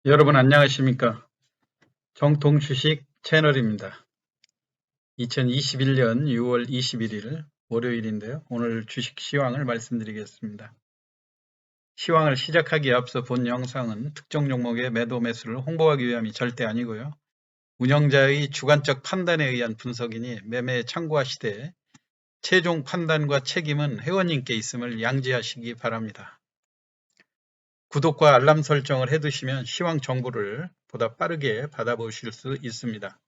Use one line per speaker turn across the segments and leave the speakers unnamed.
여러분 안녕하십니까? 정통 주식 채널입니다. 2021년 6월 21일 월요일인데요. 오늘 주식 시황을 말씀드리겠습니다. 시황을 시작하기에 앞서 본 영상은 특정 종목의 매도 매수를 홍보하기 위함이 절대 아니고요. 운영자의 주관적 판단에 의한 분석이니 매매에 참고하시되 최종 판단과 책임은 회원님께 있음을 양지하시기 바랍니다. 구독과 알람 설정을 해두시면 시황 정보를 보다 빠르게 받아보실 수 있습니다.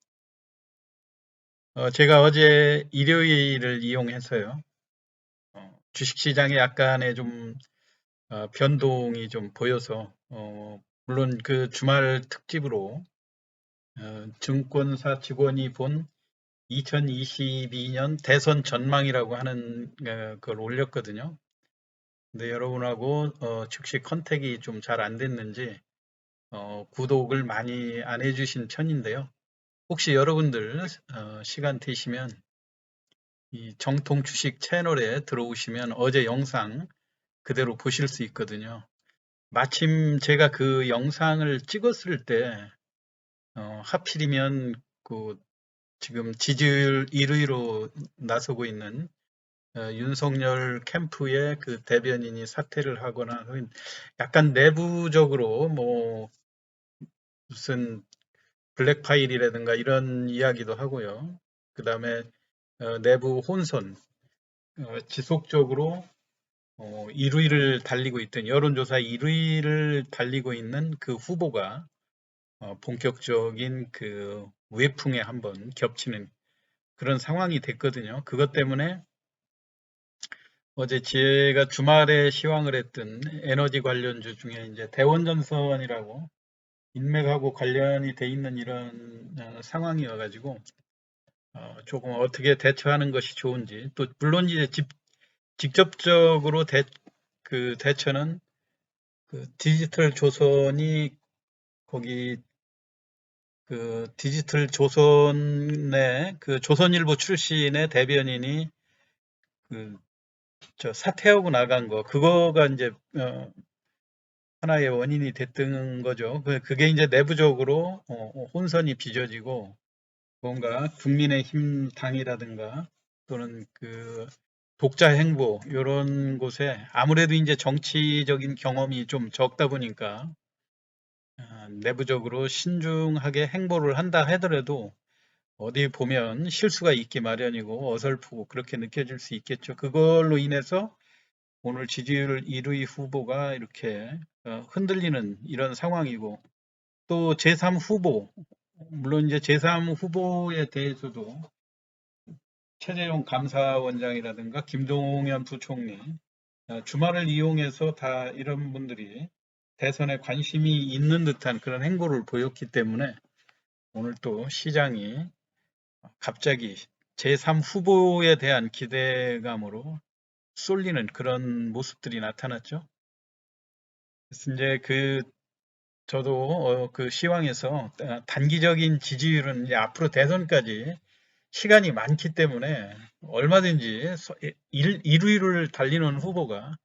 제가 어제 일요일을 이용해서요. 주식시장에 약간의 좀 변동이 좀 보여서 물론 그 주말 특집으로 증권사 직원이 본 2022년 대선 전망이라고 하는 걸 올렸거든요. 근데 여러분하고 즉시 컨택이 좀 잘 안 됐는지 구독을 많이 안 해주신 편인데요. 혹시 여러분들 시간 되시면 이 정통 주식 채널에 들어오시면 어제 영상 그대로 보실 수 있거든요. 마침 제가 그 영상을 찍었을 때 하필이면 그 지금 지지율 1위로 나서고 있는 윤석열 캠프의 그 대변인이 사퇴를 하거나 약간 내부적으로 뭐 무슨 블랙파일이라든가 이런 이야기도 하고요. 그 다음에 내부 혼선, 지속적으로 1위를 달리고 있던 여론조사 1위를 달리고 있는 그 후보가 본격적인 그 외풍에 한번 겹치는 그런 상황이 됐거든요. 그것 때문에 어제 제가 주말에 시황을 했던 에너지 관련주 중에 이제 대원전선이라고 인맥하고 관련이 돼 있는 이런 상황이어가지고 조금 어떻게 대처하는 것이 좋은지 또 물론 이제 직접적으로 그 대처는 그 디지털 조선이 거기 그 디지털 조선의 그 조선일보 출신의 대변인이 그 저 사퇴하고 나간 거 그거가 이제 하나의 원인이 됐던 거죠. 그게 이제 내부적으로 혼선이 빚어지고 뭔가 국민의힘 당이라든가 또는 그 독자 행보 이런 곳에 아무래도 이제 정치적인 경험이 좀 적다 보니까 내부적으로 신중하게 행보를 한다 하더라도 어디 보면 실수가 있기 마련이고 어설프고 그렇게 느껴질 수 있겠죠. 그걸로 인해서 오늘 지지율 1위 후보가 이렇게 흔들리는 이런 상황이고 또 제3 후보, 물론 이제 제3 후보에 대해서도 최재형 감사원장이라든가 김동연 부총리, 주말을 이용해서 다 이런 분들이 대선에 관심이 있는 듯한 그런 행보를 보였기 때문에 오늘 또 시장이 갑자기 제3 후보에 대한 기대감으로 쏠리는 그런 모습들이 나타났죠. 그래서 이제 저도 그 시황에서 단기적인 지지율은 이제 앞으로 대선까지 시간이 많기 때문에 얼마든지 1위를 달리는 후보가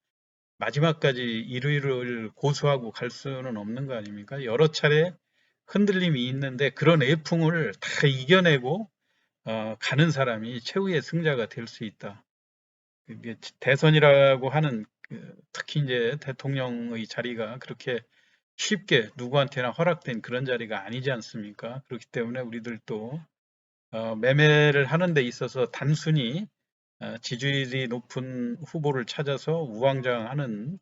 마지막까지 1위를 고수하고 갈 수는 없는 거 아닙니까? 여러 차례 흔들림이 있는데 그런 애풍을 다 이겨내고 가는 사람이 최후의 승자가 될 수 있다. 이게 대선이라고 하는 특히 이제 대통령의 자리가 그렇게 쉽게 누구한테나 허락된 그런 자리가 아니지 않습니까? 그렇기 때문에 우리들도 매매를 하는 데 있어서 단순히 지지율이 높은 후보를 찾아서 우왕좌왕하는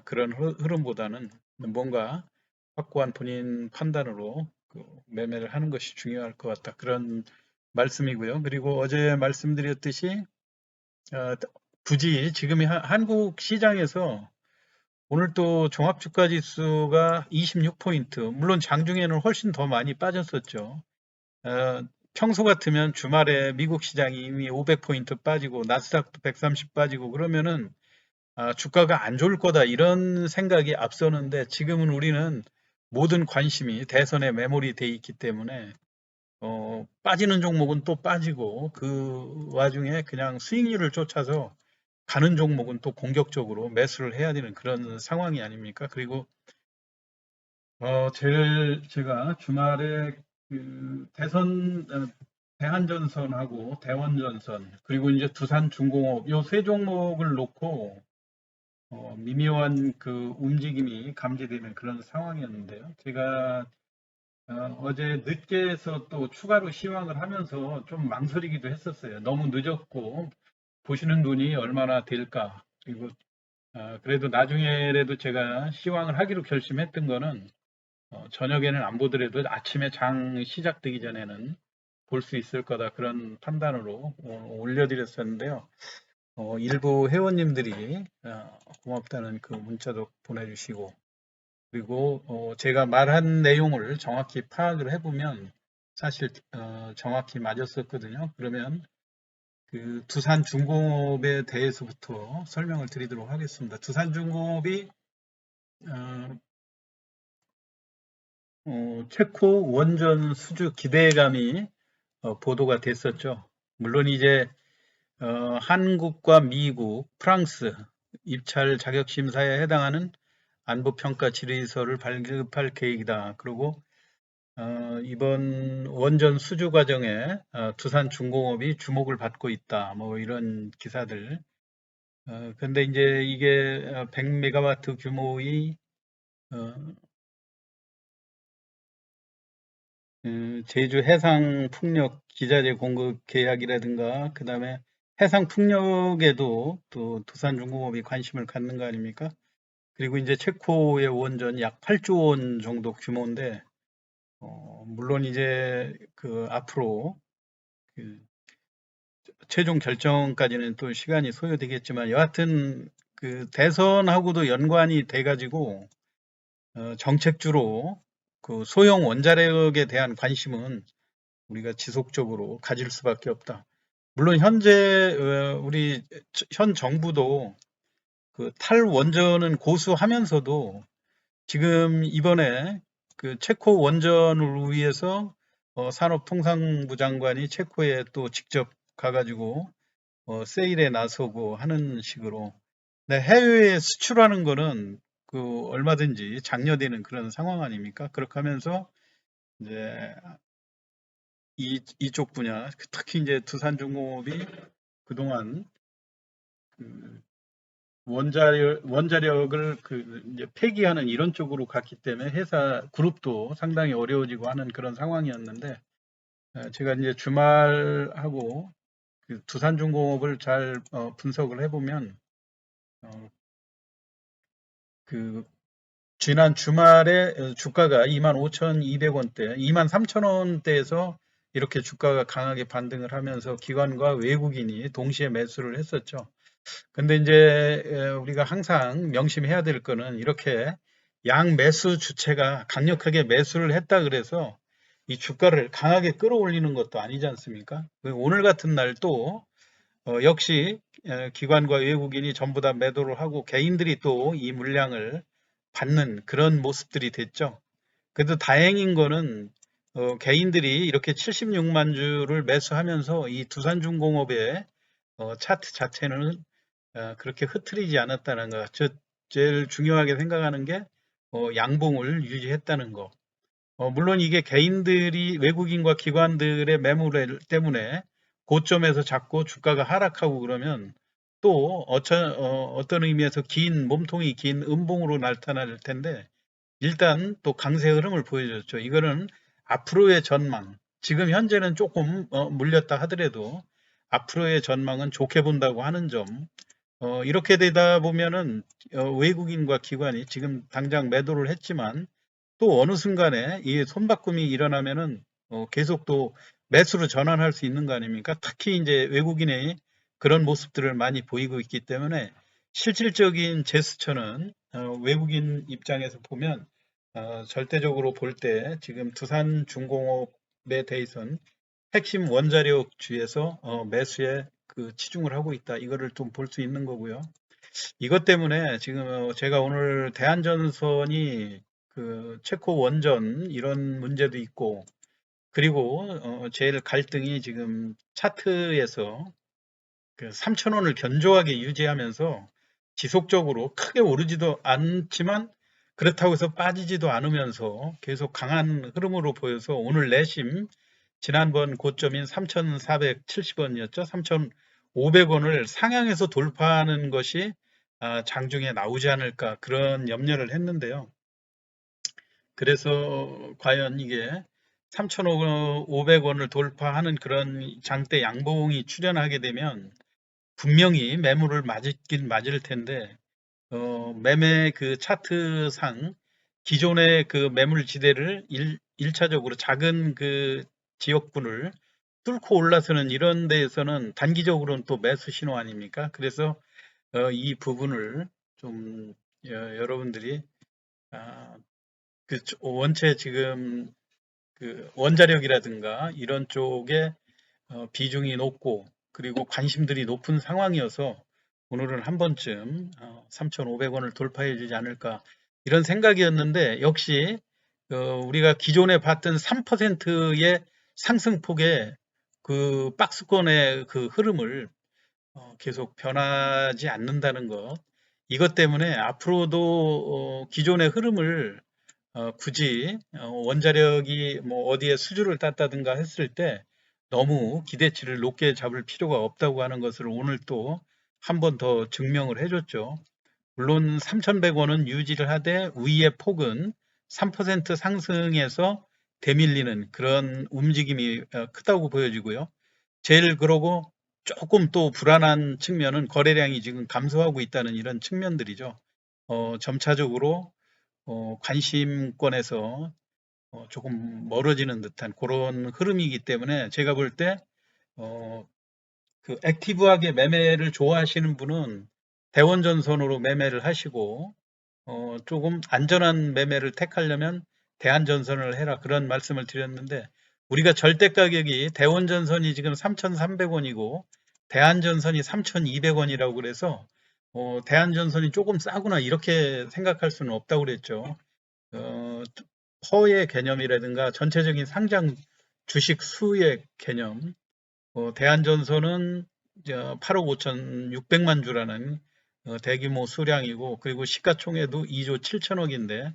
그런 흐름보다는 뭔가 확고한 본인 판단으로 그 매매를 하는 것이 중요할 것 같다. 그런 말씀이고요. 그리고 어제 말씀드렸듯이 어, 굳이 지금 한국 시장에서 오늘 또 종합주가 지수가 26포인트, 물론 장중에는 훨씬 더 많이 빠졌었죠. 어, 평소 같으면 주말에 미국 시장이 이미 500포인트 빠지고 나스닥도 130 빠지고 그러면은 주가가 안 좋을 거다 이런 생각이 앞서는데 지금은 우리는 모든 관심이 대선에 매몰이 돼 있기 때문에 빠지는 종목은 또 빠지고 그 와중에 그냥 수익률을 쫓아서 가는 종목은 또 공격적으로 매수를 해야 되는 그런 상황이 아닙니까? 그리고 제일 제가 주말에 대한전선하고 대원전선, 그리고 이제 두산중공업, 요 세 종목을 놓고, 미묘한 그 움직임이 감지되는 그런 상황이었는데요. 제가 어제 늦게서 또 추가로 시황을 하면서 좀 망설이기도 했었어요. 너무 늦었고, 보시는 눈이 얼마나 될까. 그리고 그래도 나중에라도 제가 시황을 하기로 결심했던 거는, 저녁에는 안 보더라도 아침에 장 시작되기 전에는 볼 수 있을 거다, 그런 판단으로 올려드렸었는데요. 일부 회원님들이 고맙다는 그 문자도 보내주시고, 그리고 제가 말한 내용을 정확히 파악을 해보면 사실 정확히 맞았었거든요. 그러면 그 두산중공업에 대해서부터 설명을 드리도록 하겠습니다. 두산중공업이 체코 원전 수주 기대감이 보도가 됐었죠. 물론 이제 한국과 미국, 프랑스 입찰 자격 심사에 해당하는 안보 평가 질의서를 발급할 계획이다. 그리고 이번 원전 수주 과정에 두산중공업이 주목을 받고 있다. 뭐 이런 기사들. 근데 이제 이게 100메가와트 규모의 어, 제주 해상 풍력 기자재 공급 계약이라든가, 그다음에 해상 풍력에도 또 두산중공업이 관심을 갖는 거 아닙니까? 그리고 이제 체코의 원전 약 8조 원 정도 규모인데, 물론 이제 그 앞으로 그 최종 결정까지는 또 시간이 소요되겠지만, 여하튼 그 대선하고도 연관이 돼가지고 정책주로 그 소형 원자력에 대한 관심은 우리가 지속적으로 가질 수밖에 없다. 물론 현재 우리 현 정부도 그 탈원전은 고수하면서도 지금 이번에 그 체코 원전을 위해서 산업통상부 장관이 체코에 또 직접 가가지고 세일에 나서고 하는 식으로. 네, 해외에 수출하는 거는 그 얼마든지 장려되는 그런 상황 아닙니까? 그렇게 하면서 이제 이쪽 분야, 특히 이제 두산중공업이 그동안 그 원자력을 그 이제 폐기하는 이런 쪽으로 갔기 때문에 회사 그룹도 상당히 어려워지고 하는 그런 상황이었는데, 제가 이제 주말하고 그 두산중공업을 잘 분석을 해보면 어, 그 지난 주말에 주가가 25,200원대, 23,000원대에서 이렇게 주가가 강하게 반등을 하면서 기관과 외국인이 동시에 매수를 했었죠. 근데 이제 우리가 항상 명심해야 될 거는, 이렇게 양 매수 주체가 강력하게 매수를 했다 그래서 이 주가를 강하게 끌어올리는 것도 아니지 않습니까? 오늘 같은 날 또 역시 기관과 외국인이 전부 다 매도를 하고 개인들이 또 이 물량을 받는 그런 모습들이 됐죠. 그래도 다행인 거는 개인들이 이렇게 76만 주를 매수하면서 이 두산중공업의 차트 자체는 그렇게 흐트리지 않았다는 거. 제일 중요하게 생각하는 게 양봉을 유지했다는 거. 물론 이게 개인들이, 외국인과 기관들의 매물 때문에 고점에서 잡고 주가가 하락하고 그러면 또 어떤 의미에서 긴 몸통이 긴 음봉으로 나타날 텐데, 일단 또 강세 흐름을 보여줬죠. 이거는 앞으로의 전망. 지금 현재는 조금 물렸다 하더라도 앞으로의 전망은 좋게 본다고 하는 점. 이렇게 되다 보면은 외국인과 기관이 지금 당장 매도를 했지만 또 어느 순간에 이 손바꿈이 일어나면은 계속 또 매수로 전환할 수 있는 거 아닙니까? 특히 이제 외국인의 그런 모습들을 많이 보이고 있기 때문에 실질적인 제스처는 외국인 입장에서 보면 절대적으로 볼 때 지금 두산중공업에 대해서는 핵심 원자력주에서 매수에 그 치중을 하고 있다. 이거를 좀 볼 수 있는 거고요. 이것 때문에 지금 제가 오늘 대한전선이 그 체코 원전 이런 문제도 있고, 그리고 제일 갈등이 지금 차트에서 그 3,000원을 견조하게 유지하면서 지속적으로 크게 오르지도 않지만 그렇다고 해서 빠지지도 않으면서 계속 강한 흐름으로 보여서 오늘 내심 지난번 고점인 3,470원이었죠. 3,500원을 상향해서 돌파하는 것이 장중에 나오지 않을까 그런 염려를 했는데요. 그래서 과연 이게 3,500원을 돌파하는 그런 장대 양봉이 출현하게 되면 분명히 매물을 맞긴 맞을 텐데 매매 그 차트상 기존의 그 매물 지대를 일차적으로 작은 그 지역분을 뚫고 올라서는 이런 데에서는 단기적으로는 또 매수 신호 아닙니까? 그래서 이 부분을 좀 여러분들이 아, 그 원체 지금 그 원자력이라든가 이런 쪽에 비중이 높고 그리고 관심들이 높은 상황이어서 오늘은 한 번쯤 3,500원을 돌파해 주지 않을까 이런 생각이었는데 역시 우리가 기존에 봤던 3%의 상승폭의 그 박스권의 그 흐름을 계속 변하지 않는다는 것 이것 때문에 앞으로도 기존의 흐름을 굳이 원자력이 뭐 어디에 수주를 땄다든가 했을 때 너무 기대치를 높게 잡을 필요가 없다고 하는 것을 오늘 또 한 번 더 증명을 해줬죠. 물론 3,100원은 유지를 하되 위의 폭은 3% 상승해서 대밀리는 그런 움직임이 크다고 보여지고요. 제일 그러고 조금 또 불안한 측면은 거래량이 지금 감소하고 있다는 이런 측면들이죠. 점차적으로 관심권에서 조금 멀어지는 듯한 그런 흐름이기 때문에 제가 볼 때 그 액티브하게 매매를 좋아하시는 분은 대원전선으로 매매를 하시고 조금 안전한 매매를 택하려면 대한전선을 해라 그런 말씀을 드렸는데 우리가 절대 가격이 대원전선이 지금 3,300원이고 대한전선이 3,200원이라고 그래서 대한전선이 조금 싸구나 이렇게 생각할 수는 없다고 그랬죠. 어, 허의 개념이라든가 전체적인 상장 주식 수의 개념, 대한전선은 8억 5,600만 주라는 대규모 수량이고 그리고 시가총액도 2조 7천억인데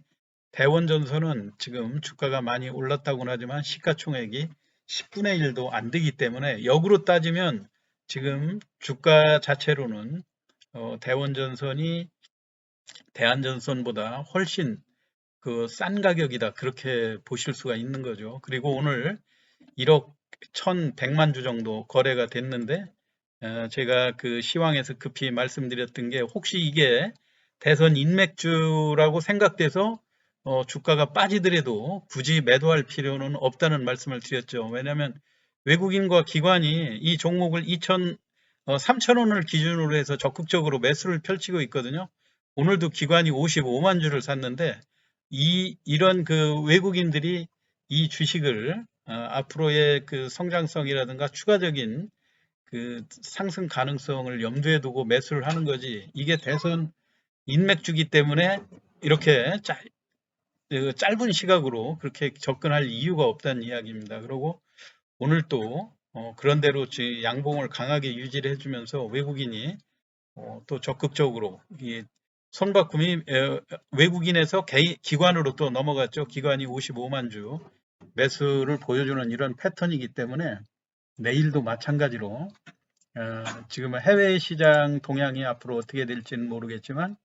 대원전선은 지금 주가가 많이 올랐다고는 하지만 시가총액이 10분의 1도 안 되기 때문에 역으로 따지면 지금 주가 자체로는 대원전선이 대한전선보다 훨씬 그 싼 가격이다 그렇게 보실 수가 있는 거죠. 그리고 오늘 1억 1,100만 주 정도 거래가 됐는데 제가 그 시황에서 급히 말씀드렸던 게 혹시 이게 대선 인맥주라고 생각돼서 주가가 빠지더라도 굳이 매도할 필요는 없다는 말씀을 드렸죠. 왜냐하면 외국인과 기관이 이 종목을 3,000원을 기준으로 해서 적극적으로 매수를 펼치고 있거든요. 오늘도 기관이 55만 주를 샀는데 이런 그 외국인들이 이 주식을 앞으로의 그 성장성이라든가 추가적인 그 상승 가능성을 염두에 두고 매수를 하는 거지. 이게 대선 인맥주기 때문에 이렇게 그 짧은 시각으로 그렇게 접근할 이유가 없다는 이야기입니다. 그리고 오늘 또 그런 대로 양봉을 강하게 유지를 해주면서 외국인이 또 적극적으로 이 손바꿈이 외국인에서 기관으로 또 넘어갔죠. 기관이 55만 주 매수를 보여주는 이런 패턴이기 때문에 내일도 마찬가지로 지금 해외 시장 동향이 앞으로 어떻게 될지는 모르겠지만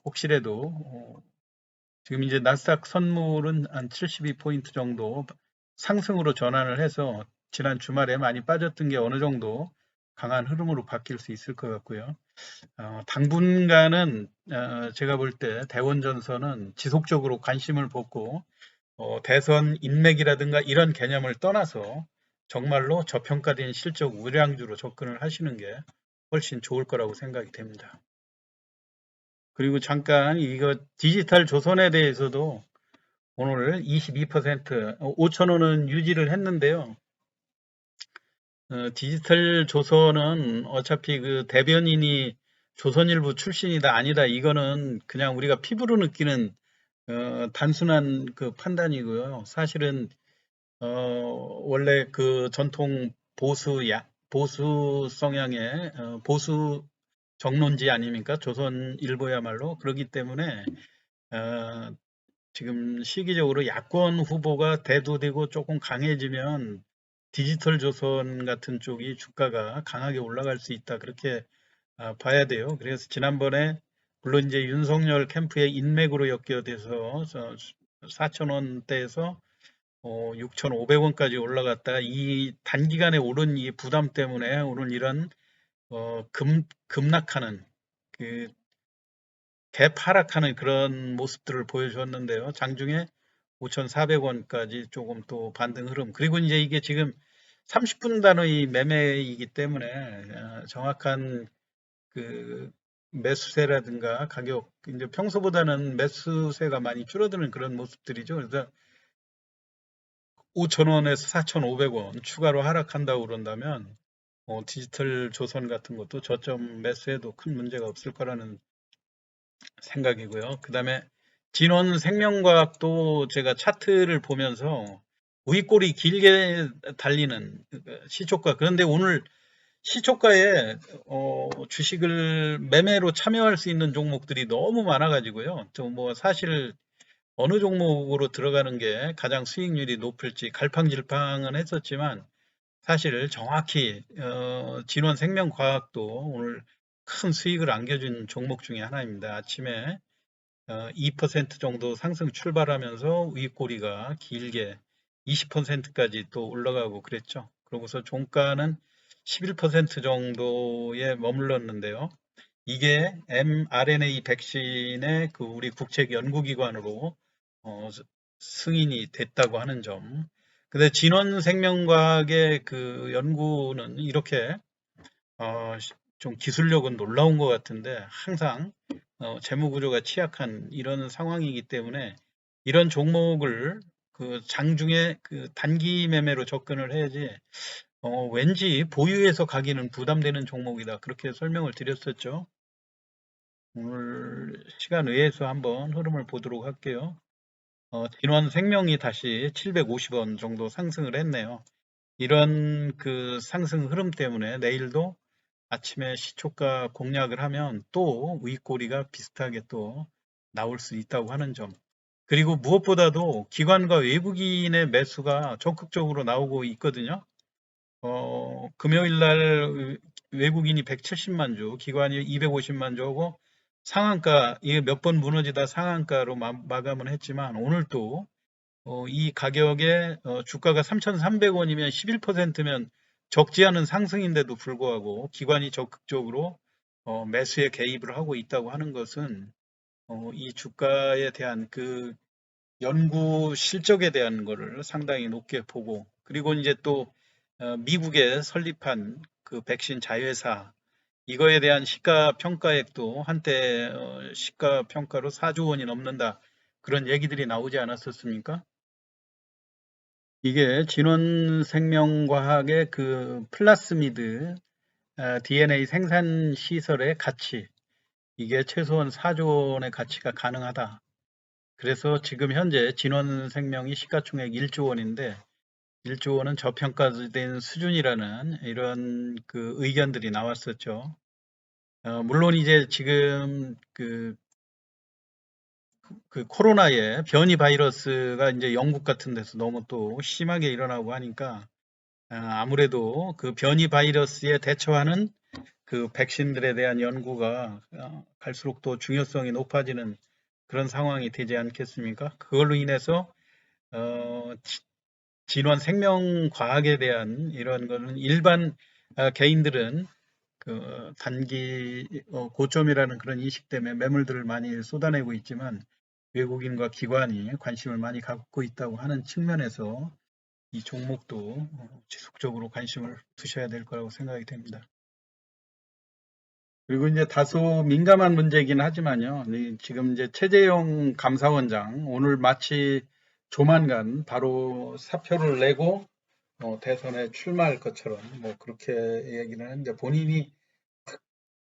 혹시라도 지금 이제 나스닥 선물은 한 72포인트 정도 상승으로 전환을 해서 지난 주말에 많이 빠졌던 게 어느 정도 강한 흐름으로 바뀔 수 있을 것 같고요. 당분간은 제가 볼 때 대원전선은 지속적으로 관심을 보고 대선 인맥이라든가 이런 개념을 떠나서 정말로 저평가된 실적 우량주로 접근을 하시는 게 훨씬 좋을 거라고 생각이 됩니다. 그리고 잠깐 이거 디지털 조선에 대해서도 오늘 22% 5,000원은 유지를 했는데요. 디지털 조선은 어차피 그 대변인이 조선일보 출신이다 아니다 이거는 그냥 우리가 피부로 느끼는 단순한 그 판단이고요. 사실은 원래 그 전통 보수 성향의 보수 정론지 아닙니까? 조선일보야말로 그렇기 때문에 어, 지금 시기적으로 야권 후보가 대두되고 조금 강해지면 디지털 조선 같은 쪽이 주가가 강하게 올라갈 수 있다. 그렇게 봐야 돼요. 그래서 지난번에 물론 이제 윤석열 캠프의 인맥으로 엮여돼서 4,000원대에서 6,500원까지 올라갔다. 이 단기간에 오른 이 부담 때문에 오늘 이런 급락하는 그 대파락하는 그런 모습들을 보여줬는데요. 장중에 5,400원까지 조금 또 반등 흐름. 그리고 이제 이게 지금 30분 단위 매매이기 때문에 정확한 그 매수세라든가 가격, 이제 평소보다는 매수세가 많이 줄어드는 그런 모습들이죠. 그래서 5,000원에서 4,500원 추가로 하락한다고 그런다면 디지털 조선 같은 것도 저점 매수해도 큰 문제가 없을 거라는 생각이고요. 그 다음에 진원생명과학도 제가 차트를 보면서 우익골이 길게 달리는 시초가. 그런데 오늘 시초가에 주식을 매매로 참여할 수 있는 종목들이 너무 많아가지고요. 뭐 사실 어느 종목으로 들어가는 게 가장 수익률이 높을지 갈팡질팡은 했었지만 사실 정확히 진원생명과학도 오늘 큰 수익을 안겨준 종목 중에 하나입니다. 아침에 2% 정도 상승 출발하면서 윗꼬리가 길게 20%까지 또 올라가고 그랬죠. 그러고서 종가는 11% 정도에 머물렀는데요. 이게 mRNA 백신의 그 우리 국책연구기관으로 승인이 됐다고 하는 점. 근데 진원생명과학의 그 연구는 이렇게 좀 기술력은 놀라운 것 같은데 항상 재무 구조가 취약한 이런 상황이기 때문에 이런 종목을 그 장중에 그 단기 매매로 접근을 해야지 왠지 보유해서 가기는 부담되는 종목이다. 그렇게 설명을 드렸었죠. 오늘 시간 외에서 한번 흐름을 보도록 할게요. 진원생명이 다시 750원 정도 상승을 했네요. 이런 그 상승 흐름 때문에 내일도 아침에 시초가 공략을 하면 또 윗꼬리가 비슷하게 또 나올 수 있다고 하는 점. 그리고 무엇보다도 기관과 외국인의 매수가 적극적으로 나오고 있거든요. 금요일 날 외국인이 170만 주, 기관이 250만 주고 상한가, 이게 몇 번 무너지다 상한가로 마감을 했지만 오늘 또 이 가격에 주가가 3,300원이면 11%면 적지 않은 상승인데도 불구하고 기관이 적극적으로 매수에 개입을 하고 있다고 하는 것은 이 주가에 대한 그 연구 실적에 대한 거를 상당히 높게 보고 그리고 이제 또 미국에 설립한 그 백신 자회사 이거에 대한 시가 평가액도 한때 시가 평가로 4조 원이 넘는다 그런 얘기들이 나오지 않았었습니까? 이게 진원생명과학의 그 플라스미드 DNA 생산 시설의 가치, 이게 최소한 4조 원의 가치가 가능하다. 그래서 지금 현재 진원생명이 시가총액 1조 원인데 1조 원은 저평가된 수준이라는 이런 그 의견들이 나왔었죠. 물론 이제 지금 그 코로나의 변이 바이러스가 이제 영국 같은 데서 너무 또 심하게 일어나고 하니까 아무래도 그 변이 바이러스에 대처하는 그 백신들에 대한 연구가 갈수록 더 중요성이 높아지는 그런 상황이 되지 않겠습니까? 그걸로 인해서 어, 진원 생명 과학에 대한 이런 거는 일반 개인들은 그 단기 고점이라는 그런 인식 때문에 매물들을 많이 쏟아내고 있지만 외국인과 기관이 관심을 많이 갖고 있다고 하는 측면에서 이 종목도 지속적으로 관심을 두셔야 될 거라고 생각이 됩니다. 그리고 이제 다소 민감한 문제이긴 하지만요. 지금 이제 최재형 감사원장 오늘 마치 조만간 바로 사표를 내고 대선에 출마할 것처럼 뭐 그렇게 얘기를 했는데 본인이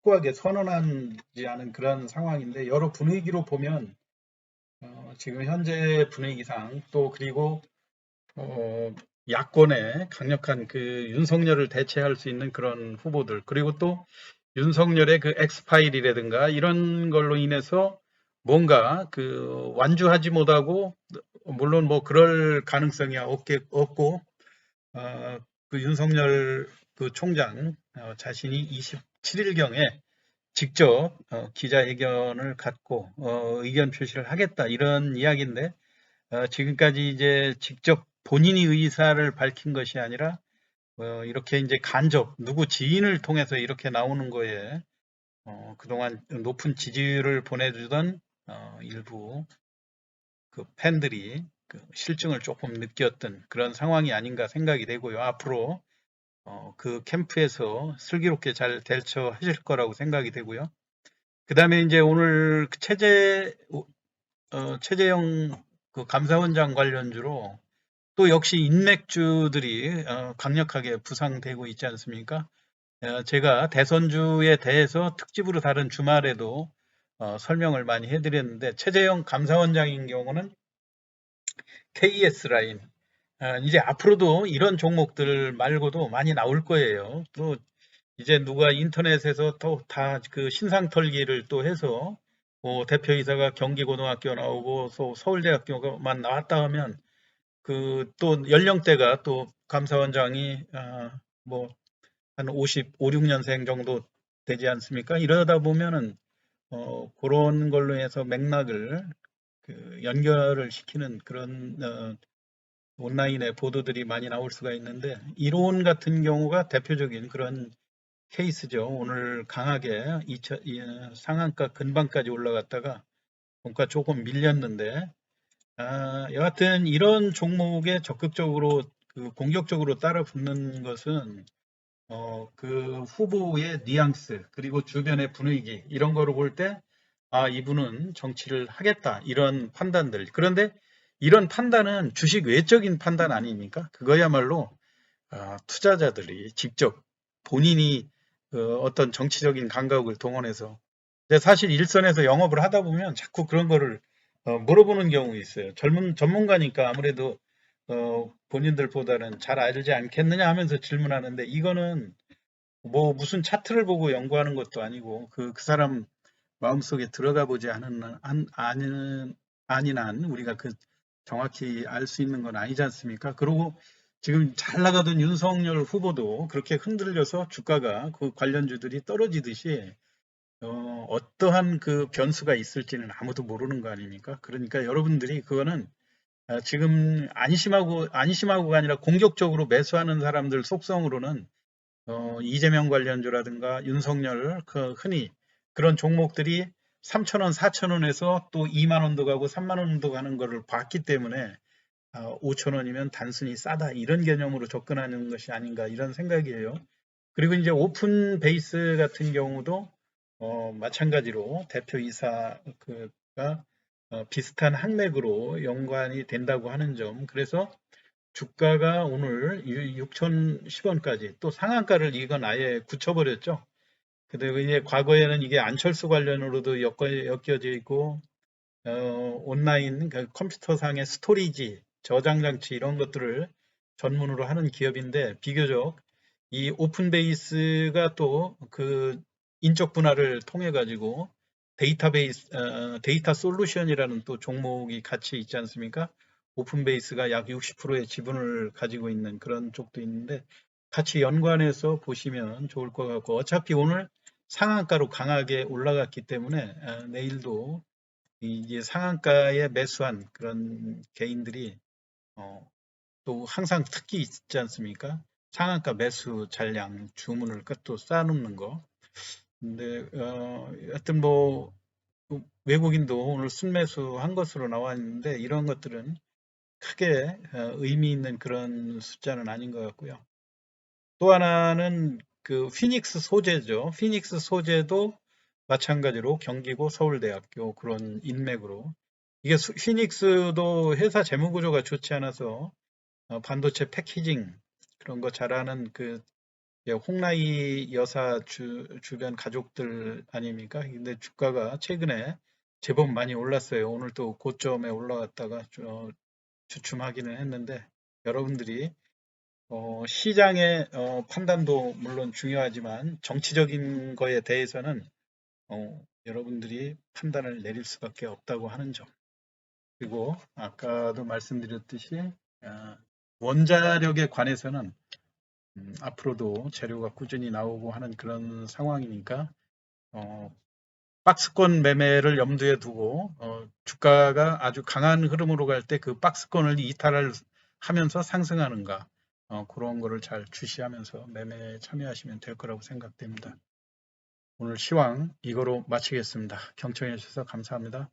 확고하게 선언하지 않은 그런 상황인데 여러 분위기로 보면 지금 현재 분위기상 또 그리고 어, 야권의 강력한 그 윤석열을 대체할 수 있는 그런 후보들 그리고 또 윤석열의 그 엑스파일이라든가 이런 걸로 인해서 뭔가 완주하지 못하고, 물론 뭐 그럴 가능성이 없고, 어, 윤석열 총장 자신이 27일경에 직접 기자회견을 갖고 의견 표시를 하겠다 이런 이야기인데, 지금까지 이제 직접 본인이 의사를 밝힌 것이 아니라 이렇게 이제 간접 누구 지인을 통해서 이렇게 나오는 거에 그동안 높은 지지율을 보내주던 일부 팬들이 실증을 조금 느꼈던 그런 상황이 아닌가 생각이 되고요. 앞으로 그 캠프에서 슬기롭게 잘 대처하실 거라고 생각이 되고요. 그 다음에 이제 오늘 최재형 감사원장 관련주로 또 역시 인맥주들이 강력하게 부상되고 있지 않습니까? 제가 대선주에 대해서 특집으로 다른 주말에도 설명을 많이 해드렸는데, 최재형 감사원장인 경우는 KS 라인, 이제 앞으로도 이런 종목들 말고도 많이 나올 거예요. 또 이제 누가 인터넷에서 또 다 신상 털기를 또 해서 대표이사가 경기고등학교 나오고 서울대학교만 나왔다 하면 또 연령대가 또 감사원장이 뭐 한 55, 6년생 정도 되지 않습니까? 이러다 보면은 그런 걸로 해서 맥락을 연결을 시키는 그런 온라인의 보도들이 많이 나올 수가 있는데, 이론 같은 경우가 대표적인 그런 케이스죠. 오늘 강하게 상한가 근방까지 올라갔다가 종가 조금 밀렸는데, 여하튼 이런 종목에 적극적으로 공격적으로 따라 붙는 것은 후보의 뉘앙스 그리고 주변의 분위기 이런 거로 볼 때, 이분은 정치를 하겠다 이런 판단들. 그런데 이런 판단은 주식 외적인 판단 아닙니까? 그거야말로 투자자들이 직접 본인이 어떤 정치적인 감각을 동원해서, 근데 사실 일선에서 영업을 하다 보면 자꾸 그런 거를 물어보는 경우 있어요. 전문가니까 아무래도 본인들보다는 잘 알지 않겠느냐 하면서 질문하는데, 이거는 뭐 무슨 차트를 보고 연구하는 것도 아니고 그 사람 마음속에 들어가 보지 아닌 한 우리가 정확히 알 수 있는 건 아니지 않습니까? 그리고 지금 잘 나가던 윤석열 후보도 그렇게 흔들려서 주가가 관련주들이 떨어지듯이 어떠한 변수가 있을지는 아무도 모르는 거 아닙니까? 그러니까 여러분들이 그거는 지금 안심하고가 아니라 공격적으로 매수하는 사람들 속성으로는 이재명 관련주라든가 윤석열 흔히 그런 종목들이 3,000원, 4,000원에서 또 2만 원도 가고 3만 원도 가는 거를 봤기 때문에 5,000원이면 단순히 싸다 이런 개념으로 접근하는 것이 아닌가 이런 생각이에요. 그리고 이제 오픈 베이스 같은 경우도 마찬가지로 대표이사가 비슷한 항맥으로 연관이 된다고 하는 점. 그래서 주가가 오늘 6,010원까지 또 상한가를 이건 아예 굳혀버렸죠. 그리고 이제 과거에는 이게 안철수 관련으로도 엮여져 있고 온라인 컴퓨터상의 스토리지, 저장 장치 이런 것들을 전문으로 하는 기업인데, 비교적 이 오픈 베이스가 또 인적 분할을 통해 가지고 데이터 솔루션이라는 또 종목이 같이 있지 않습니까? 오픈 베이스가 약 60%의 지분을 가지고 있는 그런 쪽도 있는데, 같이 연관해서 보시면 좋을 것 같고, 어차피 오늘 상한가로 강하게 올라갔기 때문에 내일도 이제 상한가에 매수한 그런 개인들이 또 항상 특기 있지 않습니까? 상한가 매수 잔량 주문을 또 쌓아놓는 거. 근데 하여튼 뭐 외국인도 오늘 순매수 한 것으로 나와 있는데, 이런 것들은 크게 의미 있는 그런 숫자는 아닌 것 같고요. 또 하나는 피닉스 소재죠. 피닉스 소재도 마찬가지로 경기고 서울대학교 그런 인맥으로, 이게 피닉스도 회사 재무구조가 좋지 않아서 반도체 패키징 그런 거 잘하는 홍라희 여사 주변 가족들 아닙니까? 근데 주가가 최근에 제법 많이 올랐어요. 오늘 또 고점에 올라갔다가 주춤하기는 했는데, 여러분들이 시장의 판단도 물론 중요하지만 정치적인 거에 대해서는 여러분들이 판단을 내릴 수밖에 없다고 하는 점. 그리고 아까도 말씀드렸듯이 원자력에 관해서는 앞으로도 재료가 꾸준히 나오고 하는 그런 상황이니까 박스권 매매를 염두에 두고 주가가 아주 강한 흐름으로 갈 때 그 박스권을 이탈을 하면서 상승하는가 그런 거를 잘 주시하면서 매매에 참여하시면 될 거라고 생각됩니다. 오늘 시황 이거로 마치겠습니다. 경청해 주셔서 감사합니다.